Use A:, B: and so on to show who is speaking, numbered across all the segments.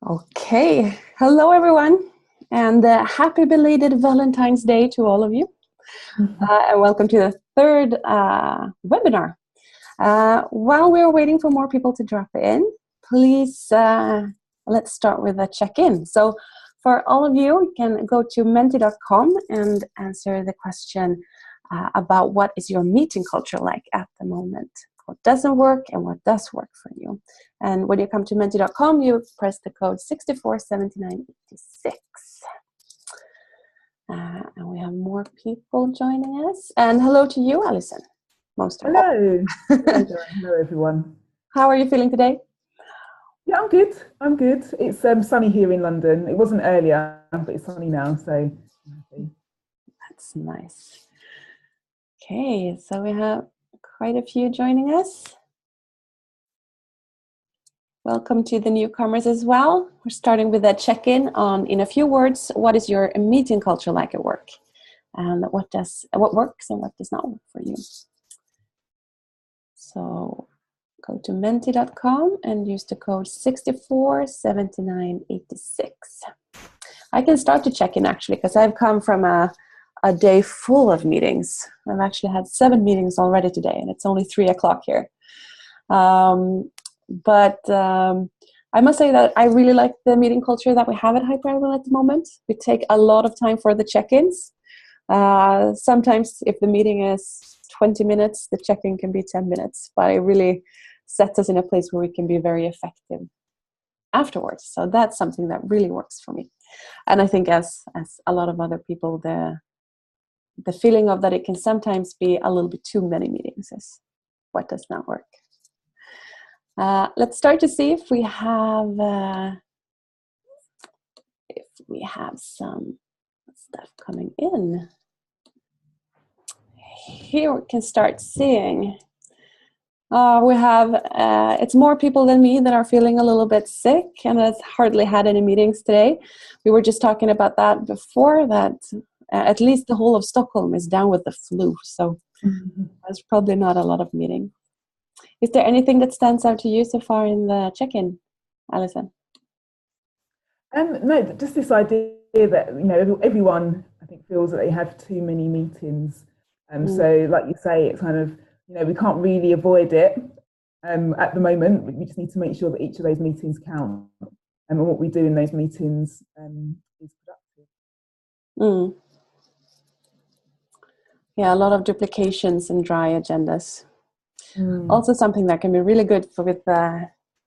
A: Okay, hello everyone, and happy belated Valentine's Day to all of you, and welcome to the third webinar. While we're waiting for more people to drop in, please let's start with a check-in. So for all of you, you can go to menti.com and answer the question about what is your meeting culture like at the moment. What doesn't work and what does work for you. And when you come to menti.com, you press the code 647986. And we have more people joining us. And hello to you, Alison.
B: Hello. Hello, everyone.
A: How are you feeling today?
B: Yeah, I'm good. I'm good. It's sunny here in London. It wasn't earlier, but it's sunny now, so I'm happy.
A: That's nice. Okay, so we have quite a few joining us. Welcome to the newcomers as well. We're starting with a check-in on, in a few words, what is your meeting culture like at work? And what works and what does not work for you? So go to menti.com and use the code 647986. I can start to check in actually, because I've come from a day full of meetings. I've actually had 7 meetings already today, and it's only 3 o'clock here. But I must say that I really like the meeting culture that we have at Hyperable at the moment. We take a lot of time for the check-ins. Sometimes if the meeting is 20 minutes, the check-in can be 10 minutes, but it really sets us in a place where we can be very effective afterwards. So that's something that really works for me. And I think as a lot of other people, the feeling of that it can sometimes be a little bit too many meetings is what does not work. Let's start to see if we have some stuff coming in. Here we can start seeing. We have, it's more people than me that are feeling a little bit sick and has hardly had any meetings today. We were just talking about that before, that at least the whole of Stockholm is down with the flu. So there's probably not a lot of meeting. Is there anything that stands out to you so far in the check-in, Alison?
B: No, just this idea that everyone I think feels that they have too many meetings. So, like you say, it's kind of we can't really avoid it at the moment. We just need to make sure that each of those meetings count, and what we do in those meetings is productive.
A: Yeah, a lot of duplications and dry agendas. Also something that can be really good with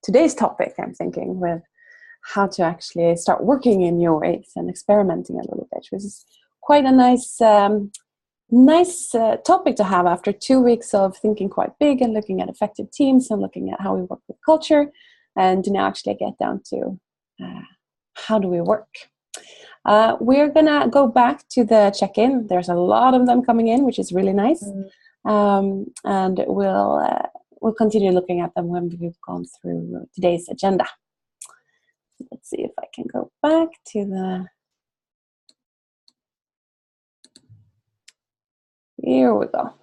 A: today's topic, I'm thinking, with how to actually start working in your ways and experimenting a little bit, which is quite a nice topic to have after 2 weeks of thinking quite big and looking at effective teams and looking at how we work with culture, and to now actually get down to how do we work. We're gonna go back to the check-in. There's a lot of them coming in, which is really nice. And we'll continue looking at them when we've gone through today's agenda. Let's see if I can go back to the... Here we go.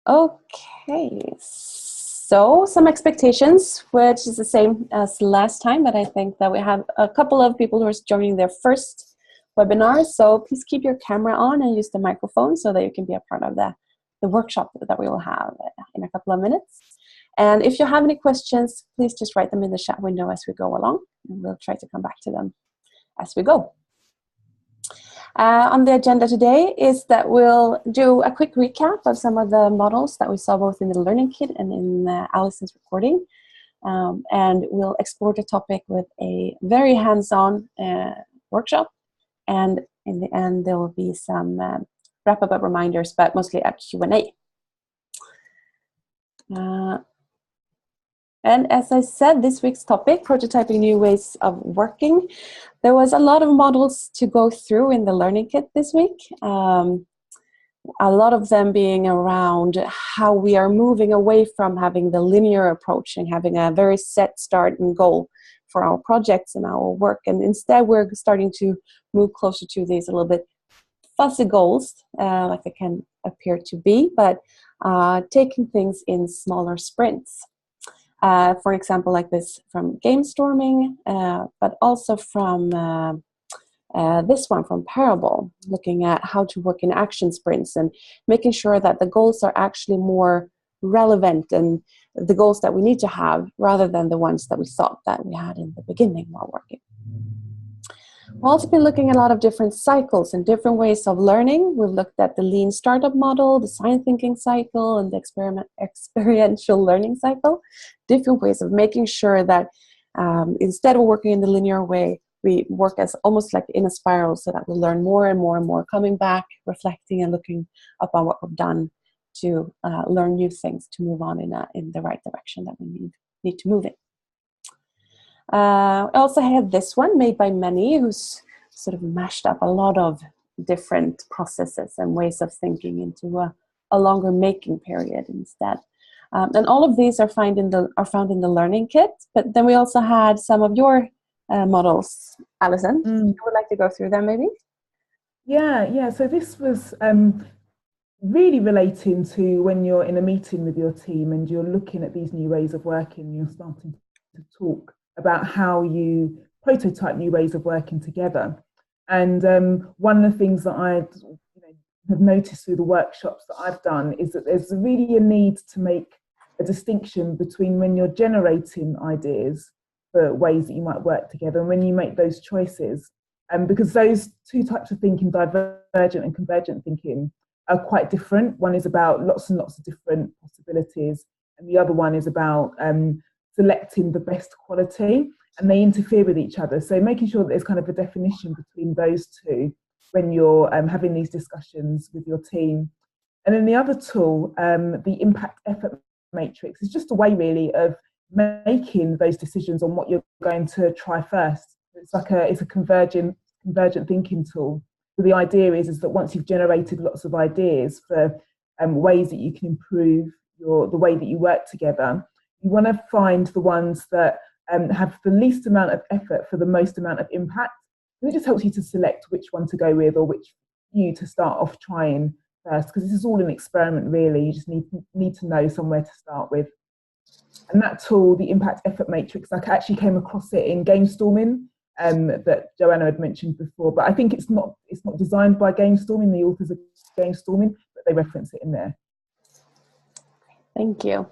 A: Okay, so some expectations, which is the same as last time, but I think that we have a couple of people who are joining their first webinar. So please keep your camera on and use the microphone so that you can be a part of the workshop that we will have in a couple of minutes. And if you have any questions, please just write them in the chat window as we go along, and we'll try to come back to them as we go. On the agenda today is that we'll do a quick recap of some of the models that we saw both in the Learning Kit and in Alison's recording. And we'll explore the topic with a very hands-on workshop. And in the end, there will be some wrap-up reminders, but mostly a Q&A. And as I said, this week's topic, prototyping new ways of working. There was a lot of models to go through in the Learning Kit this week. A lot of them being around how we are moving away from having the linear approach and having a very set start and goal for our projects and our work. And instead, we're starting to move closer to these a little bit fuzzy goals, like they can appear to be, but taking things in smaller sprints. For example, like this from game storming, but also from this one from Parable, looking at how to work in action sprints and making sure that the goals are actually more relevant and the goals that we need to have rather than the ones that we thought that we had in the beginning while working. We've also been looking at a lot of different cycles and different ways of learning. We've looked at the lean startup model, the design thinking cycle, and the experiential learning cycle. Different ways of making sure that instead of working in the linear way, we work as almost like in a spiral so that we learn more and more and more, coming back, reflecting and looking upon what we've done to learn new things to move on in the right direction that we need to move in. I also had this one made by Many, who's sort of mashed up a lot of different processes and ways of thinking into a longer making period instead. And all of these are found in the learning kit. But then we also had some of your models, Alison. You would like to go through them, maybe?
B: Yeah. So this was really relating to when you're in a meeting with your team and you're looking at these new ways of working. You're starting to talk about how you prototype new ways of working together. And one of the things that I have noticed through the workshops that I've done is that there's really a need to make a distinction between when you're generating ideas for ways that you might work together and when you make those choices. Because those two types of thinking, divergent and convergent thinking, are quite different. One is about lots and lots of different possibilities, and the other one is about selecting the best quality, and they interfere with each other. So making sure that there's kind of a definition between those two when you're having these discussions with your team. And then the other tool, the impact effort matrix, is just a way really of making those decisions on what you're going to try first. It's a convergent thinking tool. So the idea is that once you've generated lots of ideas for ways that you can improve the way that you work together, you want to find the ones that have the least amount of effort for the most amount of impact. And it just helps you to select which one to go with or which you to start off trying first, because this is all an experiment really. You just need to know somewhere to start with. And that tool, the impact effort matrix, I actually came across it in game storming that Joanna had mentioned before, but I think it's not designed by game storming, the authors of game storming, but they reference it in there.
A: Thank you.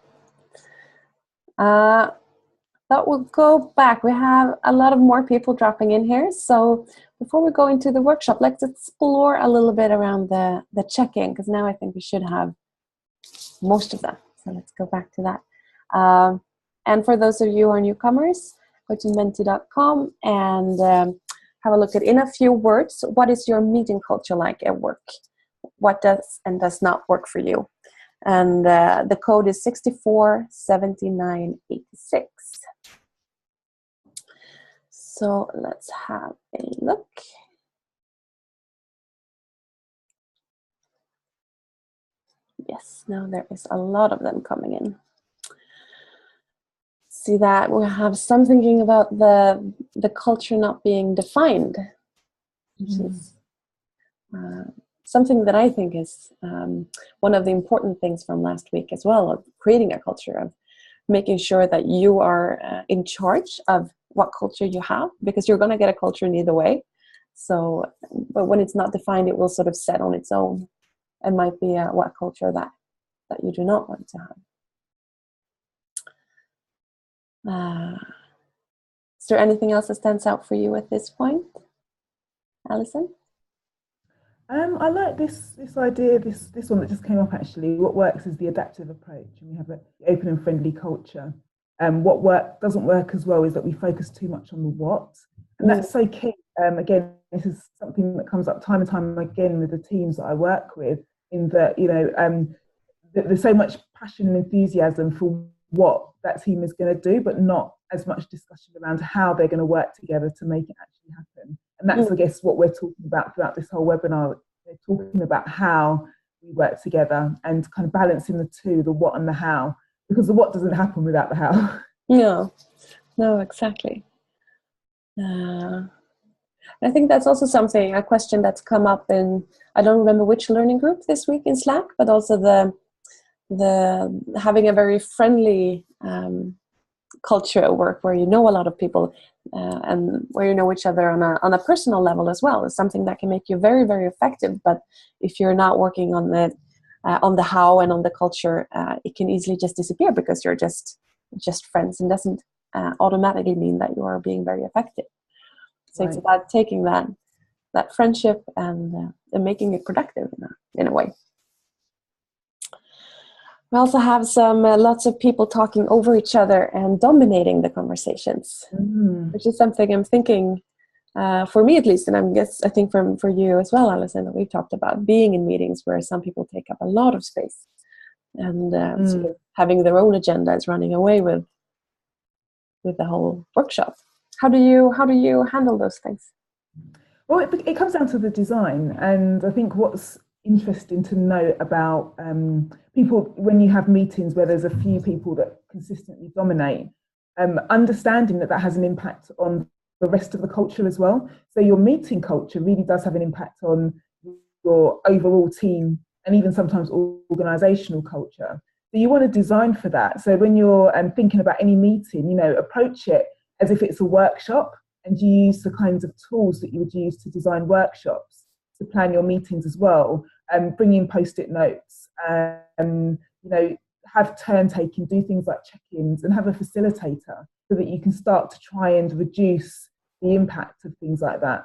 A: That will go back. We have a lot of more people dropping in here. So before we go into the workshop, let's explore a little bit around the check-in, because now I think we should have most of them. So let's go back to that. And for those of you who are newcomers, go to menti.com and have a look at, in a few words, what is your meeting culture like at work? What does and does not work for you? And the code is 647986. So let's have a look. Yes, now there is a lot of them coming in. See that we have some thinking about the culture not being defined, which is something that I think is one of the important things from last week as well, of creating a culture, of making sure that you are in charge of what culture you have, because you're going to get a culture in either way. So, but when it's not defined, it will sort of set on its own and might be what culture that you do not want to have. Is there anything else that stands out for you at this point, Alison?
B: I like this idea, this one that just came up actually. What works is the adaptive approach, and we have an open and friendly culture. What doesn't work as well is that we focus too much on the what, and that's so key. Again, this is something that comes up time and time again with the teams that I work with, in that, there's so much passion and enthusiasm for what that team is going to do, but not as much discussion around how they're going to work together to make it actually happen. And that's, I guess, what we're talking about throughout this whole webinar. We're talking about how we work together and kind of balancing the two, the what and the how, because the what doesn't happen without the how.
A: No, exactly. I think that's also a question that's come up in, I don't remember which learning group this week in Slack, but also the having a very friendly culture at work where you know a lot of people and where you know each other on a personal level as well is something that can make you very, very effective. But if you're not working on the how and on the culture, it can easily just disappear because you're just friends, and doesn't automatically mean that you are being very effective. So It's about taking that friendship and making it productive in a way. We also have some lots of people talking over each other and dominating the conversations, which is something I'm thinking, for me at least, and I think for you as well, Alison, that we've talked about being in meetings where some people take up a lot of space and sort of having their own agendas running away with the whole workshop. How do you handle those things?
B: Well, it comes down to the design, and I think what's interesting to note about people when you have meetings where there's a few people that consistently dominate, understanding that has an impact on the rest of the culture as well. So your meeting culture really does have an impact on your overall team and even sometimes organizational culture. So you want to design for that. So when you're thinking about any meeting, approach it as if it's a workshop, and you use the kinds of tools that you would use to design workshops to plan your meetings as well. Bring in post-it notes, have turn taking, do things like check-ins, and have a facilitator so that you can start to try and reduce the impact of things like that.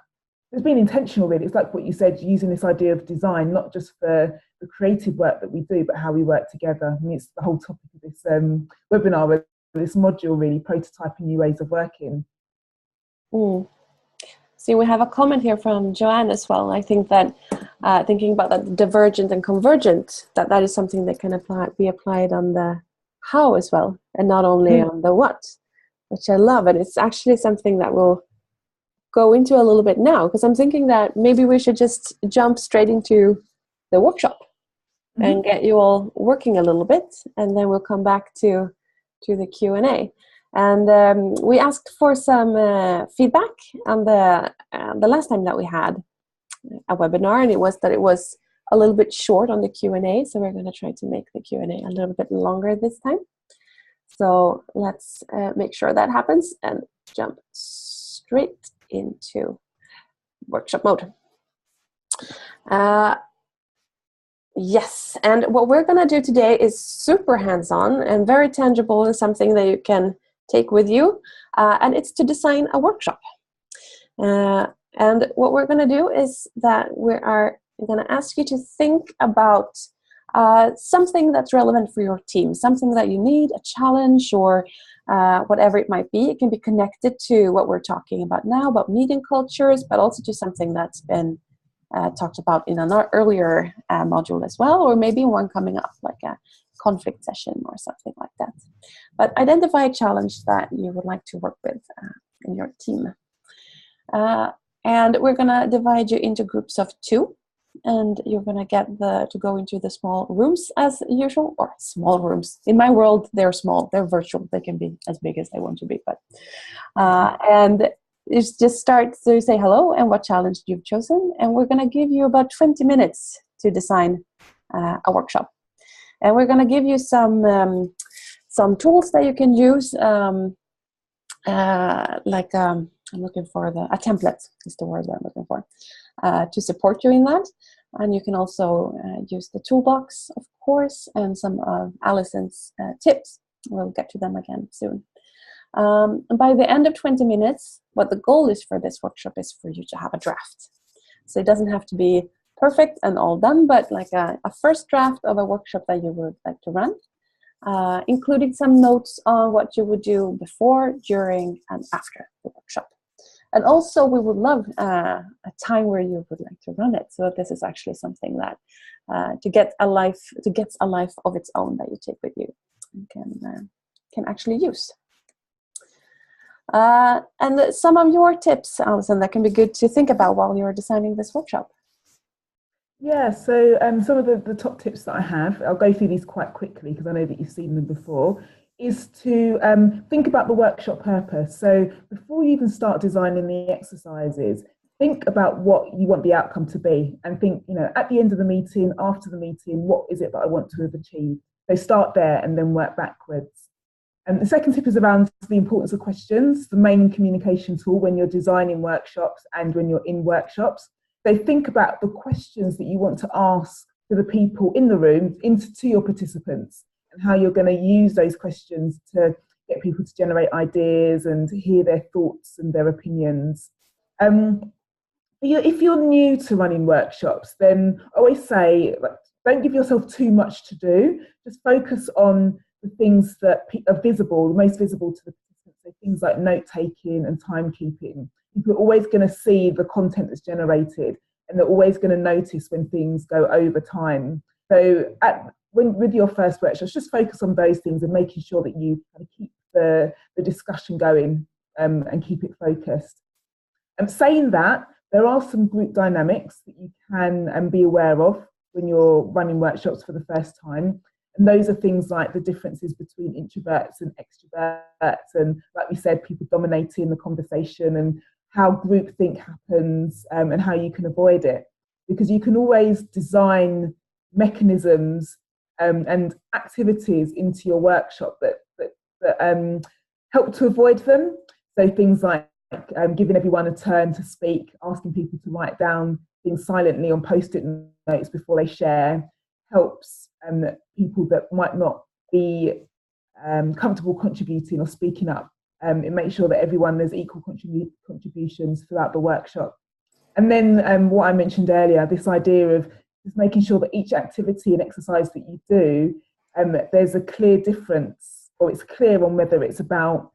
B: It's been intentional, really. It's like what you said, using this idea of design, not just for the creative work that we do, but how we work together. I mean, it's the whole topic of this webinar, this module, really, prototyping new ways of working.
A: See, we have a comment here from Joanne as well. I think that thinking about that divergent and convergent, that is something that can be applied on the how as well, and not only on the what, which I love. And it's actually something that we'll go into a little bit now, because I'm thinking that maybe we should just jump straight into the workshop and get you all working a little bit, and then we'll come back to the Q&A. And we asked for some feedback on the last time that we had a webinar, and it was a little bit short on the Q&A, so we're going to try to make the Q&A a little bit longer this time. So let's make sure that happens and jump straight into workshop mode. Yes, and what we're going to do today is super hands-on and very tangible, and something that you can take with you, and it's to design a workshop. And what we're going to do is that we're going to ask you to think about something that's relevant for your team, something that you need, a challenge, or whatever it might be. It can be connected to what we're talking about now, about meeting cultures, but also to something that's been talked about in an earlier module as well, or maybe one coming up, like a conflict session or something like that. But identify a challenge that you would like to work with in your team. And we're going to divide you into groups of 2, and you're going to get to go into the small rooms as usual, or small rooms. In my world, they're small, they're virtual, they can be as big as they want to be. But and it's just start to say hello and what challenge you've chosen, and we're going to give you about 20 minutes to design a workshop. And we're going to give you some tools that you can use, I'm looking for a template is the word that I'm looking for, to support you in that. And you can also use the toolbox, of course, and some of Alison's tips. We'll get to them again soon. And by the end of 20 minutes, what the goal is for this workshop is for you to have a draft. So it doesn't have to be perfect and all done, but like a first draft of a workshop that you would like to run, including some notes on what you would do before, during, and after the workshop. And also, we would love a time where you would like to run it, so that this is actually something that gets a life of its own that you take with you and can actually use. And some of your tips, Alison, that can be good to think about while you're designing this workshop.
B: Yeah, so some of the top tips that I have, I'll go through these quite quickly because I know that you've seen them before, is to think about the workshop purpose. So before you even start designing the exercises, think about what you want the outcome to be, and think, at the end of the meeting, after the meeting, what is it that I want to have achieved? So start there and then work backwards. And the second tip is around the importance of questions, the main communication tool when you're designing workshops and when you're in workshops. So think about the questions that you want to ask to the people in the room, to your participants, and how you're going to use those questions to get people to generate ideas and hear their thoughts and their opinions. If you're new to running workshops, then I always say, don't give yourself too much to do. Just focus on the things that are visible, the most visible to the participants. So things like note-taking and timekeeping. People are always going to see the content that's generated, and they're always going to notice when things go over time. So with your first workshops, just focus on those things and making sure that you kind of keep the discussion going and keep it focused. And saying that, there are some group dynamics that you can be aware of when you're running workshops for the first time. And those are things like the differences between introverts and extroverts, and like we said, people dominating the conversation, and how groupthink happens and how you can avoid it. Because you can always design mechanisms and activities into your workshop that help to avoid them. So things like giving everyone a turn to speak, asking people to write down things silently on post-it notes before they share, helps people that might not be comfortable contributing or speaking up. It makes sure that there's equal contributions throughout the workshop. And then what I mentioned earlier, this idea of just making sure that each activity and exercise that you do, there's a clear difference, or it's clear on whether it's about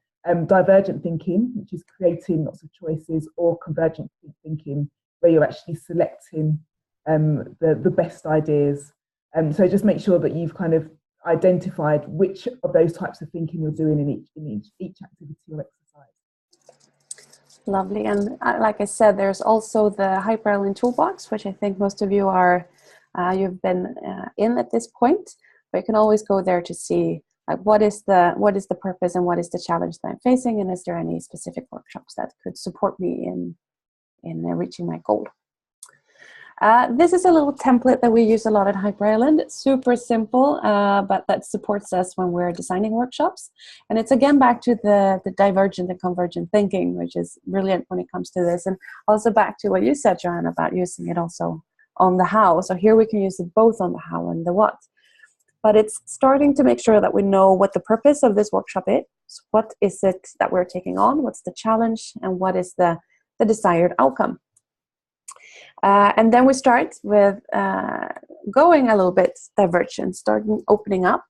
B: divergent thinking, which is creating lots of choices, or convergent thinking, where you're actually selecting the best ideas. So just make sure that you've kind of identified which of those types of thinking you're doing in each activity or exercise.
A: Lovely. And like I said, there's also the Hyper Island toolbox, which I think most of you you've been in at this point. But you can always go there to see like what is the purpose and what is the challenge that I'm facing, and is there any specific workshops that could support me in reaching my goal. This is a little template that we use a lot at Hyper Island. It's super simple, but that supports us when we're designing workshops. And it's again back to the divergent and convergent thinking, which is brilliant when it comes to this. And also back to what you said, Joanne, about using it also on the how. So here we can use it both on the how and the what. But it's starting to make sure that we know what the purpose of this workshop is. What is it that we're taking on? What's the challenge? And what is the desired outcome? And then we start with going a little bit divergent, starting opening up.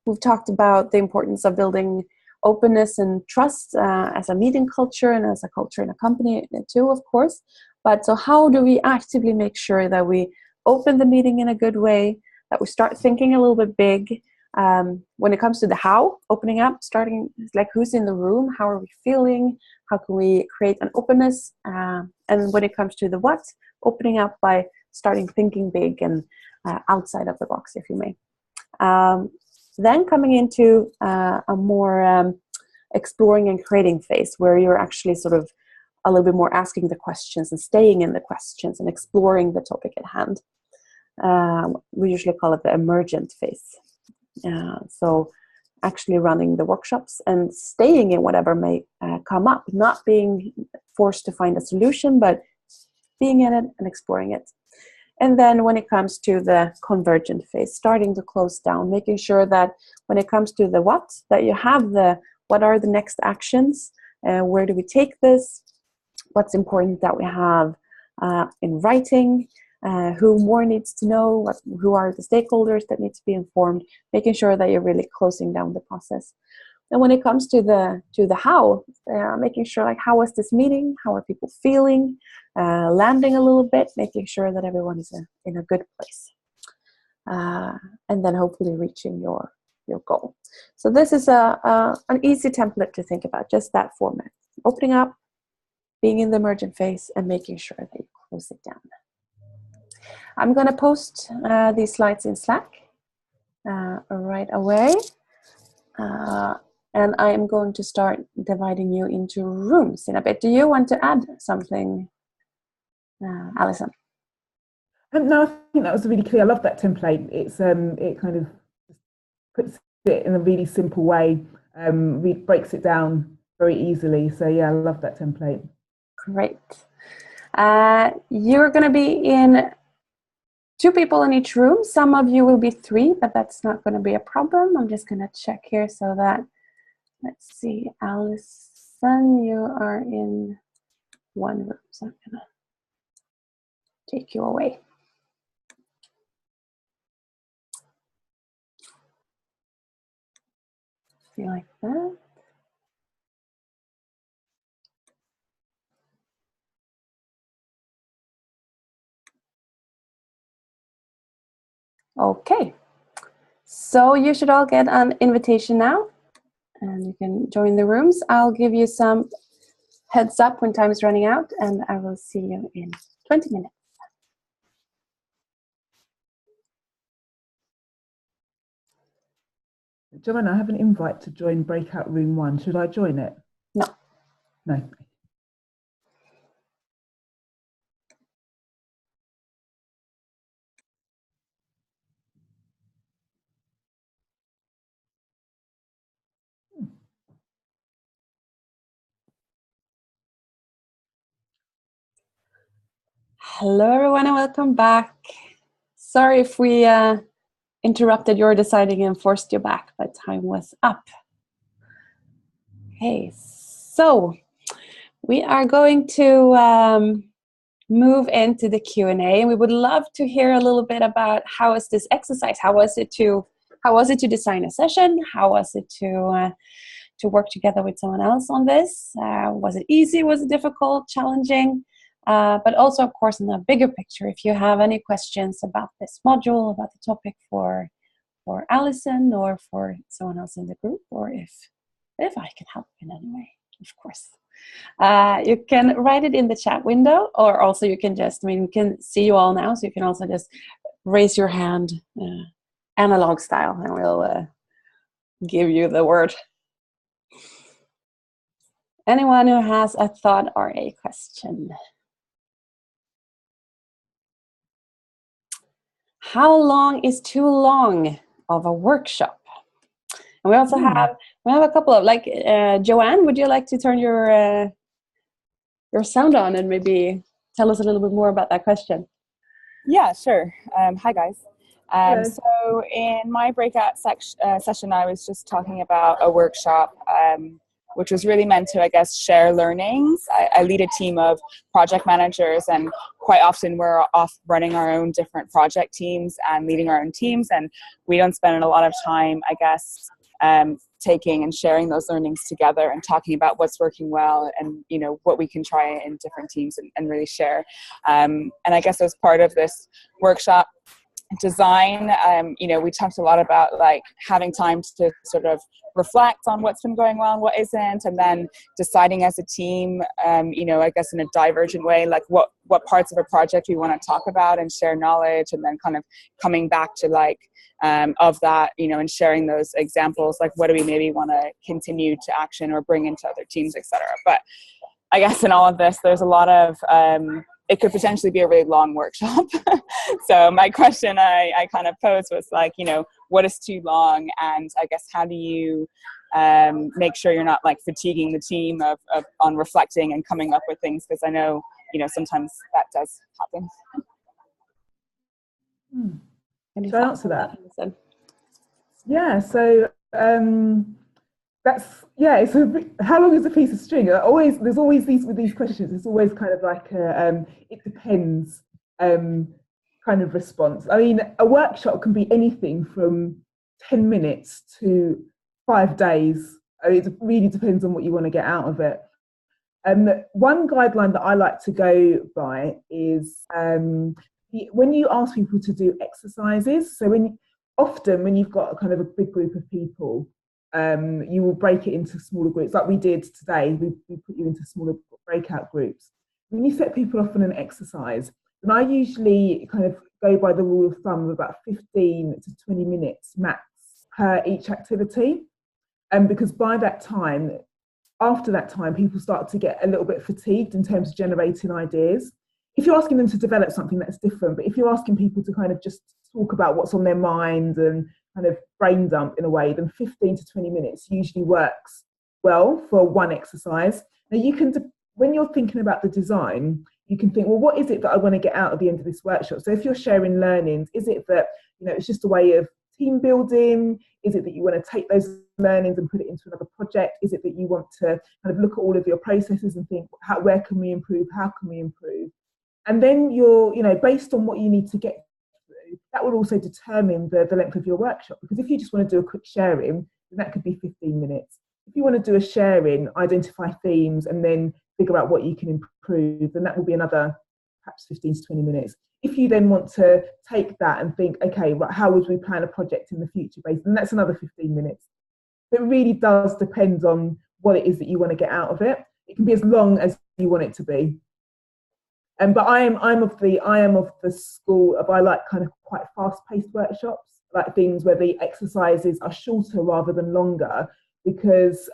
A: We've talked about the importance of building openness and trust as a meeting culture and as a culture in a company too, of course. But so how do we actively make sure that we open the meeting in a good way, that we start thinking a little bit big? When it comes to the how, opening up, starting like who's in the room, how are we feeling, how can we create an openness, and when it comes to the what, opening up by starting thinking big and outside of the box, if you may. Then coming into a more exploring and creating phase, where you're actually sort of a little bit more asking the questions and staying in the questions and exploring the topic at hand. We usually call it the emergent phase. So actually running the workshops and staying in whatever may come up, not being forced to find a solution, but being in it and exploring it. And then when it comes to the convergent phase, starting to close down, making sure that when it comes to the what, that you have what are the next actions, where do we take this, what's important that we have in writing, who more needs to know, who are the stakeholders that need to be informed, making sure that you're really closing down the process. And when it comes to the how, making sure like how was this meeting, how are people feeling, landing a little bit, making sure that everyone is in a good place, and then hopefully reaching your goal. So this is an easy template to think about, just that format: opening up, being in the emergent phase, and making sure that you close it down. I'm going to post these slides in Slack right away. And I am going to start dividing you into rooms in a bit. Do you want to add something, Alison?
B: No, I think that was really clear. I love that template. It's it kind of puts it in a really simple way. breaks it down very easily. So yeah, I love that template.
A: Great. You're going to be in 2 people in each room. Some of you will be 3, but that's not going to be a problem. I'm just going to check here so that, let's see, Alison, you are in 1 room. So I'm going to take you away. See, like that. Okay, so you should all get an invitation now, and you can join the rooms. I'll give you some heads up when time is running out, and I will see you in 20 minutes.
B: Joanna, I have an invite to join breakout room 1. Should I join it?
A: No.
B: No.
A: Hello everyone and welcome back. Sorry if we interrupted your deciding and forced you back, but time was up. Okay, so we are going to move into the Q&A, and we would love to hear a little bit about how is this exercise? How was it to design a session? How was it to work together with someone else on this? Was it easy? Was it difficult? Challenging? But also, of course, in the bigger picture, if you have any questions about this module, about the topic for Alison or for someone else in the group, or if I can help in any way, of course. You can write it in the chat window, or also you can just, we can see you all now, so you can also just raise your hand analog style, and we'll give you the word. Anyone who has a thought or a question? How long is too long of a workshop? And we also have a couple of, like, Joanne, would you like to turn your sound on and maybe tell us a little bit more about that question?
C: Yeah, sure. Hi, guys. So in my breakout session, I was just talking about a workshop which was really meant to, I guess, share learnings. I lead a team of project managers, and quite often we're off running our own different project teams and leading our own teams, and we don't spend a lot of time, I guess, taking and sharing those learnings together and talking about what's working well and, you know, what we can try in different teams and really share. And I guess as part of this workshop design, you know, we talked a lot about like having time to sort of reflect on what's been going well and what isn't, and then deciding as a team, you know, I guess in a divergent way, like what parts of a project we want to talk about and share knowledge, and then kind of coming back to like of that, you know, and sharing those examples, like what do we maybe want to continue to action or bring into other teams, etc. But I guess in all of this, there's a lot of it could potentially be a really long workshop. So my question I kind of posed was like, you know, what is too long? And I guess how do you make sure you're not like fatiguing the team on reflecting and coming up with things? Because I know, you know, sometimes that does happen.
B: Should I answer that? Yeah, so that's, yeah, it's how long is a piece of string? There's always with these questions, it's always kind of like a it depends kind of response. I mean, a workshop can be anything from 10 minutes to 5 days. I mean, it really depends on what you want to get out of it. One guideline that I like to go by is when you ask people to do exercises, so often when you've got a kind of a big group of people, you will break it into smaller groups, like we did today. We put you into smaller breakout groups. When you set people off on an exercise, and I usually kind of go by the rule of thumb of about 15 to 20 minutes max per each activity. Because by that time, after that time, people start to get a little bit fatigued in terms of generating ideas. If you're asking them to develop something, that's different. But if you're asking people to kind of just talk about what's on their mind and kind of brain dump in a way, then 15 to 20 minutes usually works well for one exercise. Now you can, when you're thinking about the design, you can think, well, what is it that I want to get out at the end of this workshop? So if you're sharing learnings, is it that, it's just a way of team building? Is it that you want to take those learnings and put it into another project? Is it that you want to kind of look at all of your processes and think, where can we improve? How can we improve? And then you're, based on what you need to get through, that will also determine the length of your workshop. Because if you just want to do a quick sharing, then that could be 15 minutes. If you want to do a sharing, identify themes, and then figure out what you can improve, then that will be another perhaps 15 to 20 minutes. If you then want to take that and think, okay, right, how would we plan a project in the future based, then that's another 15 minutes. It really does depend on what it is that you want to get out of it. It can be as long as you want it to be. But I am of the school of, I like kind of quite fast-paced workshops, like things where the exercises are shorter rather than longer, because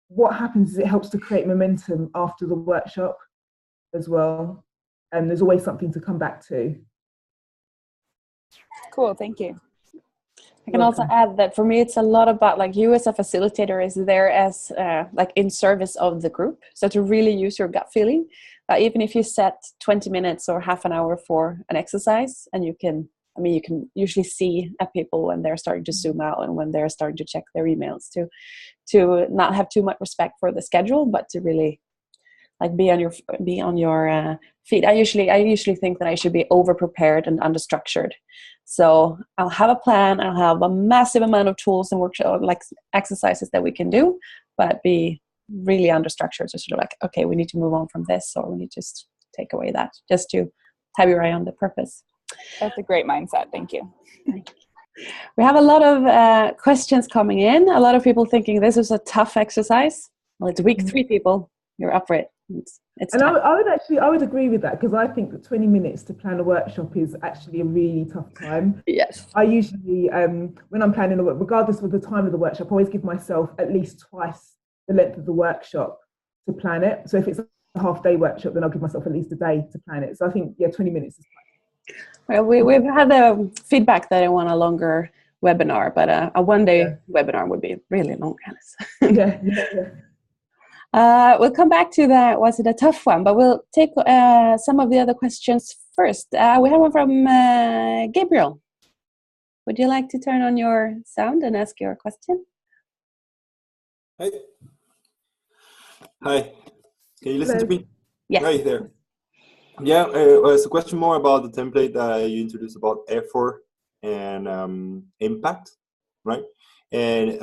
B: what happens is it helps to create momentum after the workshop as well. And there's always something to come back to.
C: Cool, thank you.
A: I can also add that for me, it's a lot about, like, you as a facilitator is there as like in service of the group. So to really use your gut feeling, even if you set 20 minutes or half an hour for an exercise, and you can usually see at people when they're starting to zoom out and when they're starting to check their emails, to not have too much respect for the schedule, but to really like be on your feet. I usually think that I should be over prepared and under structured. So I'll have a plan. I'll have a massive amount of tools and workshop, like exercises that we can do, but be really under structured. So sort of like, okay, we need to move on from this, or we need to just take away that, just to have your eye on the purpose.
C: That's a great mindset. Thank you.
A: We have a lot of questions coming in. A lot of people thinking this is a tough exercise. Well, it's week 3, people. You're up for it. It's
B: and I would agree with that, because I think that 20 minutes to plan a workshop is actually a really tough time.
A: Yes. I
B: usually, when I'm planning a workshop, regardless of the time of the workshop, I always give myself at least twice the length of the workshop to plan it. So if it's a half-day workshop, then I'll give myself at least a day to plan it. So I think, 20 minutes is fine.
A: Well, we've had the feedback that I want a longer webinar, but a one-day webinar would be really long, Alice.
B: Yeah.
A: We'll come back to that. Was it a tough one? But we'll take some of the other questions first. We have one from Gabriel. Would you like to turn on your sound and ask your question?
D: Hi. Can you listen to me?
A: Yes.
D: Right there. Yeah, it's a question more about the template that you introduced about effort and impact, right? And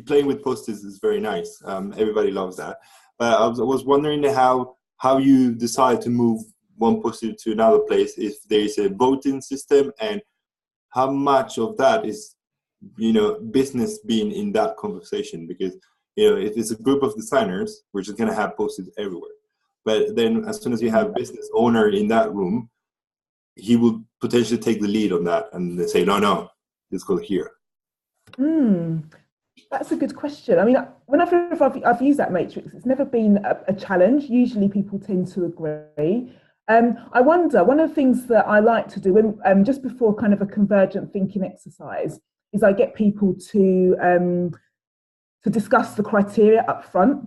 D: playing with post-its is very nice. Everybody loves that. But I was wondering how you decide to move one post-it to another place, if there is a voting system, and how much of that is business being in that conversation. Because if it's a group of designers, we're just going to have post-its everywhere. But then as soon as you have a business owner in that room, he will potentially take the lead on that and they say, no, let's go here.
B: That's a good question. I mean, whenever I've used that matrix, it's never been a challenge. Usually people tend to agree. I wonder, one of the things that I like to do when just before kind of a convergent thinking exercise is I get people to discuss the criteria up front,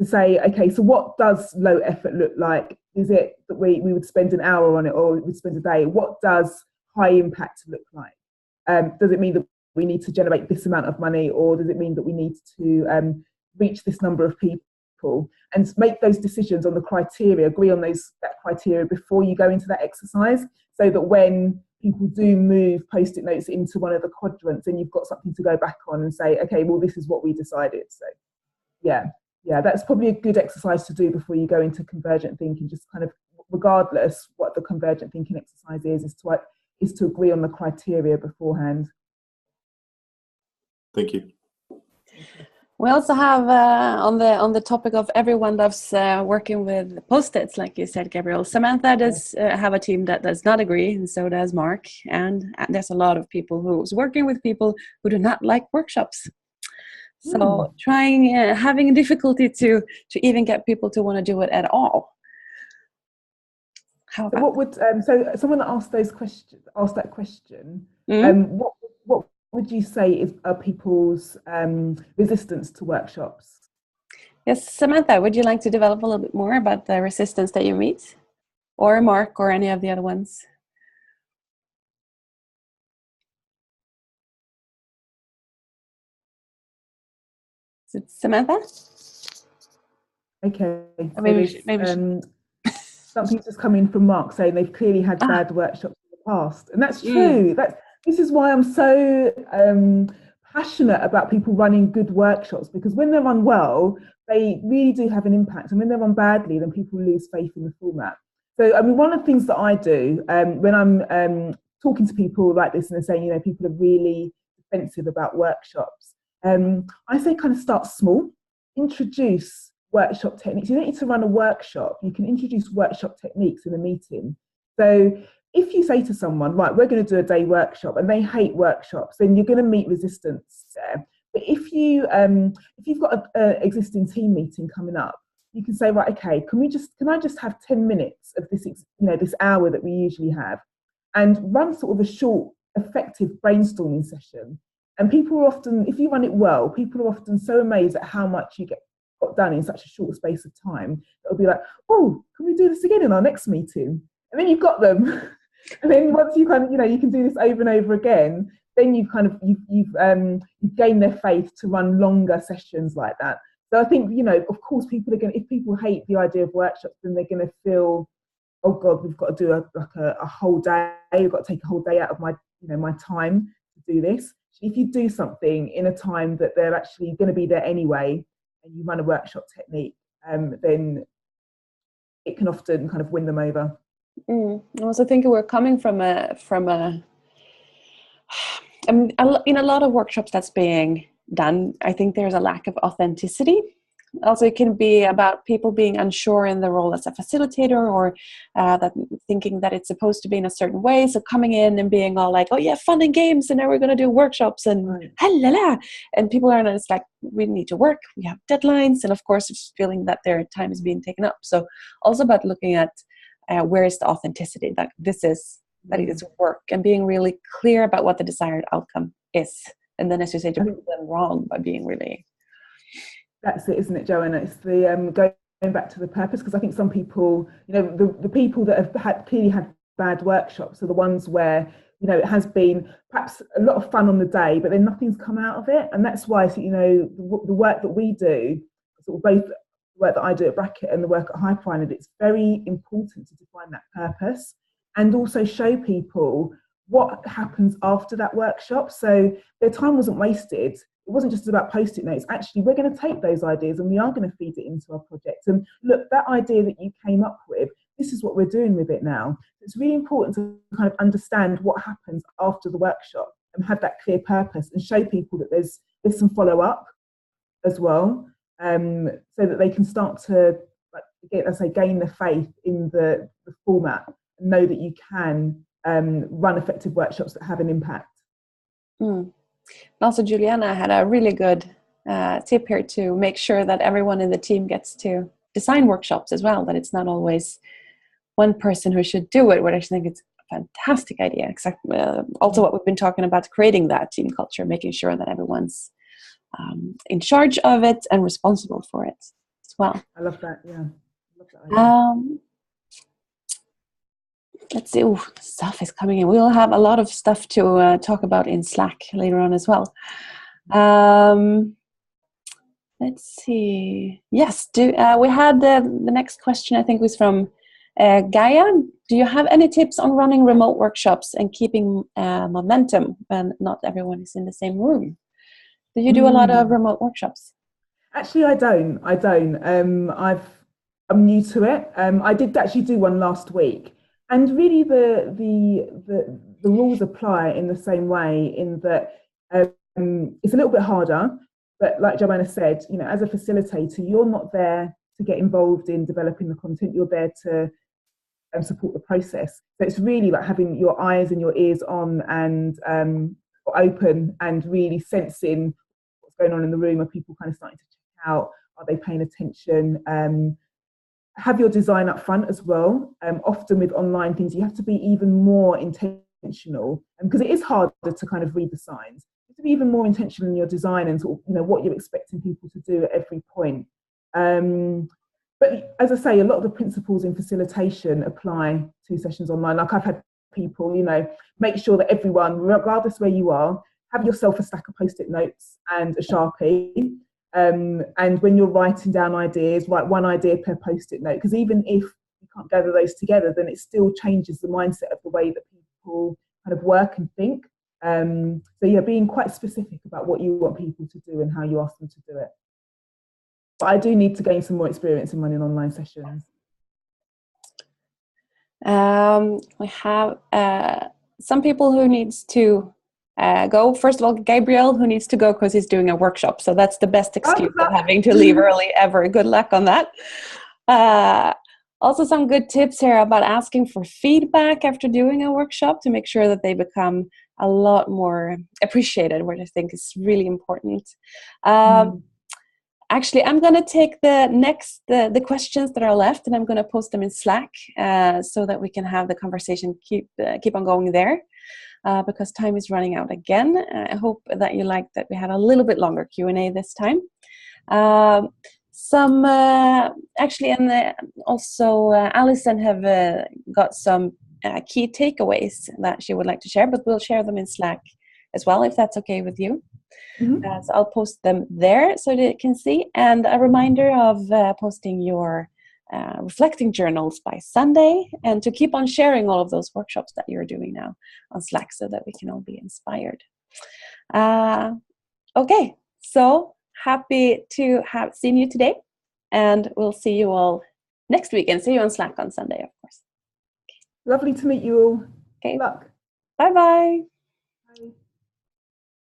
B: to say, okay, so what does low effort look like? Is it that we would spend an hour on it, or we'd spend a day? What does high impact look like? Does it mean that we need to generate this amount of money, or does it mean that we need to reach this number of people? And make those decisions on the criteria, agree on that criteria before you go into that exercise, so that when people do move post-it notes into one of the quadrants, and you've got something to go back on and say, okay, well, this is what we decided. So yeah, that's probably a good exercise to do before you go into convergent thinking. Just kind of, regardless what the convergent thinking exercise is to agree on the criteria beforehand.
D: Thank you.
A: We also have on the topic of everyone loves working with post-its, like you said, Gabriel. Samantha does have a team that does not agree, and so does Mark. And there's a lot of people who's working with people who do not like workshops. So having difficulty to even get people to want to do it at all. How
B: So
A: about
B: what would so someone that asked that question, what would you say are people's resistance to workshops?
A: Yes, Samantha, would you like to develop a little bit more about the resistance that you meet? Or Mark, or any of the other ones? Is it Samantha?
B: Okay,
A: Or
B: so
A: maybe
B: something's just come in from Mark saying they've clearly had bad workshops in the past, and that's true. This is why I'm so passionate about people running good workshops, because when they're run well, they really do have an impact, and when they're run badly, then people lose faith in the format. So, I mean, one of the things that I do when I'm talking to people like this, and they're saying, people are really defensive about workshops, I say kind of start small, introduce workshop techniques. You don't need to run a workshop. You can introduce workshop techniques in a meeting. So if you say to someone, right, we're going to do a day workshop, and they hate workshops, then you're going to meet resistance there. But if you've got an existing team meeting coming up, you can say, right, okay, can I just have 10 minutes of this, this hour that we usually have, and run sort of a short, effective brainstorming session. And people are often, if you run it well, people are often so amazed at how much you got done in such a short space of time. It'll be like, oh, can we do this again in our next meeting? And then you've got them. And then once you kind of, you can do this over and over again, then you've gained their faith to run longer sessions like that. So I think, of course, if people hate the idea of workshops, then they're going to feel, oh God, we've got to do a whole day. We've got to take a whole day out of my time to do this. If you do something in a time that they're actually going to be there anyway, and you run a workshop technique, then it can often kind of win them over.
A: I also think we're coming from a in a lot of workshops that's being done, I think there's a lack of authenticity. Also, it can be about people being unsure in the role as a facilitator, or that thinking that it's supposed to be in a certain way. So coming in and being all like, oh yeah, fun and games, and now we're going to do workshops, and halala. And people are just like, we need to work, we have deadlines, and of course it's feeling that their time is being taken up. So also about looking at where is the authenticity, that that it is work, and being really clear about what the desired outcome is. And then, as you say, to prove them wrong by being really...
B: That's it, isn't it, Joanna? It's the going back to the purpose, because I think some people, the people that have clearly had bad workshops are the ones where, it has been perhaps a lot of fun on the day, but then nothing's come out of it. And that's why, the work that we do, sort of both the work that I do at Bracket and the work at Hyperline, it's very important to define that purpose and also show people what happens after that workshop. So their time wasn't wasted. It wasn't just about post-it notes. Actually, we're going to take those ideas and we are going to feed it into our project. And look, that idea that you came up with, this is what we're doing with it now. It's really important to kind of understand what happens after the workshop and have that clear purpose, and show people that there's some follow-up as well, so that they can start to, gain the faith in the format, and know that you can run effective workshops that have an impact.
A: Also, Juliana had a really good tip here to make sure that everyone in the team gets to design workshops as well, that it's not always one person who should do it, which I think it's a fantastic idea. Exactly. Also what we've been talking about, creating that team culture, making sure that everyone's in charge of it and responsible for it as well.
B: I love that, yeah. I love that idea.
A: Let's see. Ooh, stuff is coming in. We'll have a lot of stuff to talk about in Slack later on as well. Let's see. Yes, we had the next question, I think, was from Gaia. Do you have any tips on running remote workshops and keeping momentum when not everyone is in the same room? Do you do a lot of remote workshops?
B: Actually, I don't. I'm new to it. I did actually do one last week. And really, the rules apply in the same way, in that it's a little bit harder. But like Joanna said, as a facilitator, you're not there to get involved in developing the content. You're there to support the process. So it's really like having your eyes and your ears on and open, and really sensing what's going on in the room. Are people kind of starting to check out? Are they paying attention? have your design up front as well. Often with online things, you have to be even more intentional, because it is harder to kind of read the signs. You have to be even more intentional in your design and sort of, you know, what you're expecting people to do at every point. But as I say, a lot of the principles in facilitation apply to sessions online. Like I've had people, you know, make sure that everyone, regardless where you are, have yourself a stack of post-it notes and a Sharpie. And when you're writing down ideas, write one idea per post-it note, because even if you can't gather those together, then it still changes the mindset of the way that people kind of work and think. So yeah, being quite specific about what you want people to do and how you ask them to do it. But I do need to gain some more experience in running online sessions.
A: We have some people who needs to go. First of all, Gabriel, who needs to go because he's doing a workshop. So that's the best excuse of having to leave early ever. Good luck on that. Also, some good tips here about asking for feedback after doing a workshop to make sure that they become a lot more appreciated, which I think is really important. Actually, I'm going to take the questions that are left, and I'm going to post them in Slack so that we can have the conversation keep on going there. Because time is running out again. I hope that you liked that we had a little bit longer Q&A this time. Actually, and also Alison have got some key takeaways that she would like to share, but we'll share them in Slack as well, if that's okay with you. So I'll post them there so that you can see. And a reminder of posting your reflecting journals by Sunday, and to keep on sharing all of those workshops that you're doing now on Slack so that we can all be inspired. Okay, so happy to have seen you today, and we'll see you all next week, and see you on Slack on Sunday, of course.
B: Lovely to meet you all.
A: Okay.
B: Good luck.
A: Bye-bye.
B: Bye.